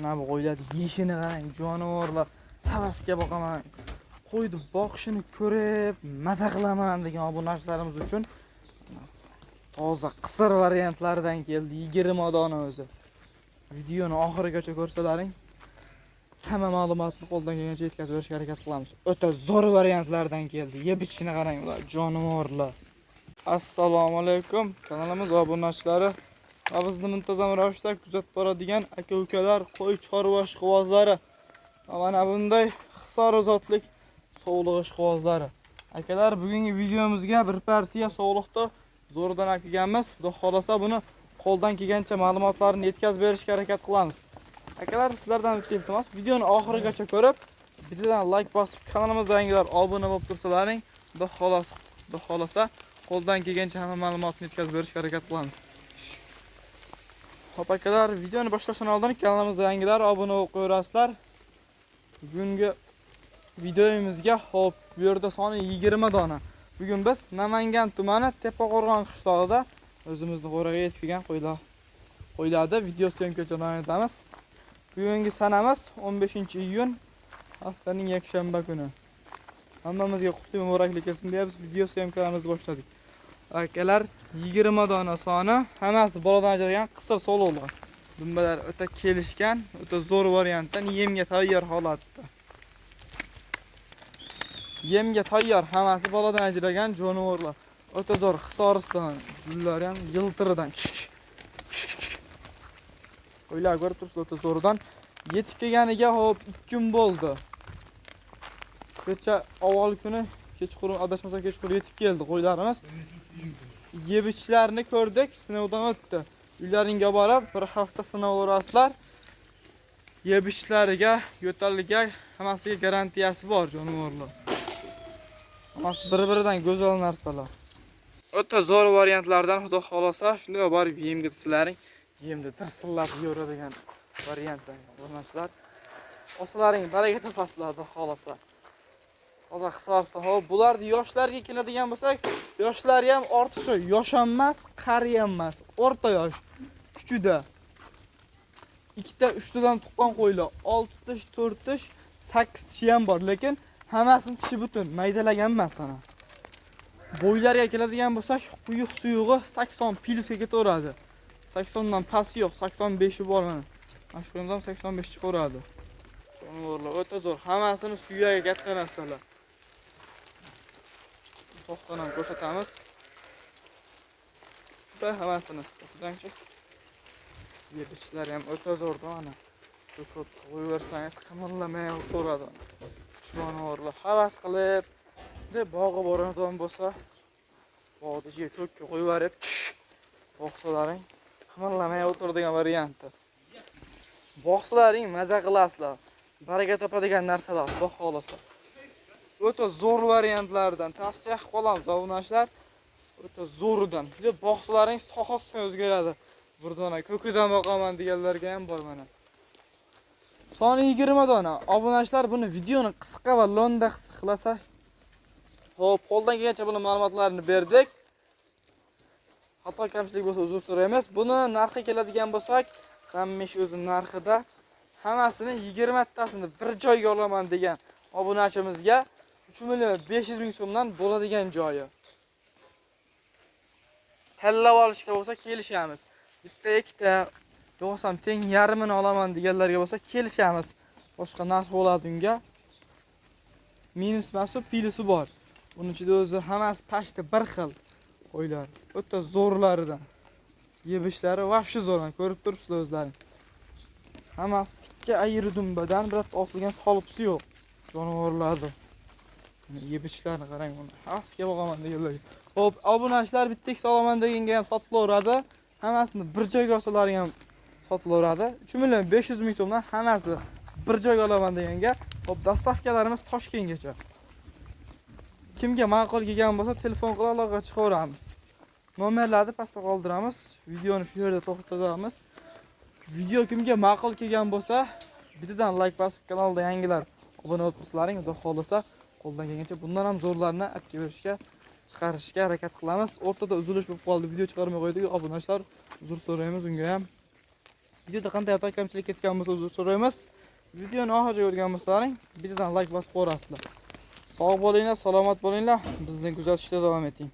Mana bu qo'ylarni yeyishini qarang, jonivorlar. Havasga boqaman. Qo'yni boqishini ko'rib, maza qilaman degan obunachilarimiz uchun toza qisir variantlardan keldi. 20 dona o'zi. Videoni oxirigacha ko'rsalaring, hamma ma'lumotni qo'ldan kelgancha yetkazib berishga harakat qilamiz. O'ta zo'r variantlardan keldi. Yeb ichishini qarang ular, jonivorlar. Assalomu alaykum, kanalimiz obunachilari va bizni muntazam ravishda kuzatib boradigan aka-ukalar, qo'y chorva ishqibozlari va mana bunday hisor zotlik sog'liq ishqibozlari. Akalar, bugungi videomizga bir partiya sog'liqda zo'rdan kelganmiz. Xudo xolasa buni qo'ldan kelgancha ma'lumotlarni yetkazib berishga harakat qilamiz. Akalar, sizlardan iltimos, videoni oxirigacha ko'rib, bittadan like bosib, kanalimizga yangilar obuna bo'lib tursalaring, xudo xolasa qo'ldan kelgancha hamma ma'lumotni yetkazib berishga harakat qilamiz. Xo'p akalar, videoni boshlashdan oldin kanalimizga yangilar obuna bo'lib qo'yasizlar. Bugungi videomizga xo'p, bu yerda soni 20 dona. Bugun biz Namangan tumani Tepaqo'rg'on qishlog'ida o'zimizning qo'raga yetib kelgan qo'ylarda video syomkaga jo'natamiz. Bugungi sanamiz 15-iyun, haftaning yakshanba kuni. Hammamizga qutli muboraklik kelsin deb video syomkalarimizni boshladik. Akalar, 20 dona soni, hammasi boladan ajralgan qisir so'lovlar. Dumbalar o'ta kelishgan, o'ta zo'r variantdan yemga tayyor holatda. Yemga tayyor, hammasi boladan ajralgan jonivorlar. O'ta zo'r hisoriston, ular ham yiltiridan. Qo'ylar ko'rib turibsiz, o'ta zo'rdan yetib kelganiga hop 2 kun bo'ldi. Kecha avval kuni kechqurun adashmasam kechqurun yetib keldi qo'ylarimiz. Yeb ichlarini ko'rdik, sinovdan o'tdi. Uylaringga borib bir hafta sinov o'rasizlar. Yeb ichlariga, yo'talligiga hammasiga garantiyasi bor jonivorlar. Hammasi bir-biridan go'zal narsalar. O'ta zo'r variantlardan xudo xolasa shunday borib yemga tislaring, yemda tirsillab yuradigan variantdan o'rnashlar. Osalaring baraka topasizlar xudo xolasa. Hozir hisobda hop, bularni yoshlarga keladigan bo'lsak, yoshlari ham ortiqcha yosh emas, qari ham emas, o'rta yosh. Kuchida. 2 ta 3 tadan tuqqan qo'ylar, 6 tish, 4 tish, 8 tishi ham bor, lekin hammasini tishi butun, maydalagan emas mana. Bo'ylarga keladigan bo'lsak, quyuq suyug'i 80 plusga ketaveradi. 80 dan past yo'q, 85 bor mana. Mana shu ham 85 chiqaveradi. Jonivorlar o'ta zo'r, hammasini suyaga katta narsalar. To'xtan ham ko'rsatamiz. Shunda hammasini to'xtanchi. Yebishlari ham o'ta zo'rda mana. Ko'p qo'yaversangiz qimirlamay o'tiradi. Jonivorlar havas qilib, deb bog'i boradigan bo'lsa, bog'da ko'kka qo'yib berib, boqsalaring qimirlamay o'tiradigan varianti. Boqsalaring maza qilasizlar. Baraka topadigan narsalar, xudo xolasa. O'ta zo'r variantlardan tavsiya qilib qolamiz, obunachlar. O'ta zo'ridan. Deb boqsalaring sohasi o'zgaradi. Bir dona ko'kidan boqaman deganlarga ham bor mana. Soni 20 dona. Obunachlar buni videoni qisqa va lo'nda his qilasa, xo'p, qo'ldan kelgancha buni ma'lumotlarini berdik. Xato kamchilik bo'lsa uzr so'raymiz. Buni narxi keladigan bo'lsak, hammish o'zi narxida hammasini 20 tasini bir joyga olaman degan obunachimizga 3.500.000 so'mdan bo'ladigan joyi. Tanlab olishga bo'lsa kelishamiz. Bitta ikkita yo'qsam teng yarmini olaman deganlarga bo'lsa kelishamiz. Boshqa narx bo'ladi unga. Minus emas, plusi bor. Buning ichida o'zi hammasi pashta bir xil qo'ylar. O'ta zo'rlaridan. Yebishlari vahshi zo'r, ko'rib turibsizlar o'zlaring. Hammasi tikka ayri dumbadan, biroq osilgan solibsi yo'q. Jonivorlardir. Yebishlarini qarang buni. Havasga boqaman deganlar. Xo'p, obunachilar bitta ikkita olaman deganga ham sotilaveradi. Hammasini bir joyga olsalaring ham sotilaveradi. 3.500.000 so'mdan hammasi bir joyga olaman deganga, xo'p, dastavkalarimiz Toshkentgacha. Kimga ma'qul kelgan bo'lsa, telefon qilib aloqaga chiqaveramiz. Nomerlarni pastda qoldiramiz. Videoni shu yerda to'xtatamiz. Video kimga ma'qul kelgan bo'lsa, bittadan like bosib, kanalda yangilar obuna bo'lib tursalaring, xudo xolasa qo'ldan kelgancha bundan ham zo'rlarni olib berishga, chiqarishga harakat qilamiz. O'rtada uzilish bo'lib qoldi, video chiqarmay qo'ydik, obunachilar uzr so'raymiz unga ham. Videoda qanday xato kamchilik ketgan bo'lsa uzr so'raymiz. Videoni oxirigacha ko'rgan bo'lsalaring, videodan like bosib qo'yasizlar. Sog' bo'linglar, salomat bo'linglar. Bizni kuzatishda davom eting.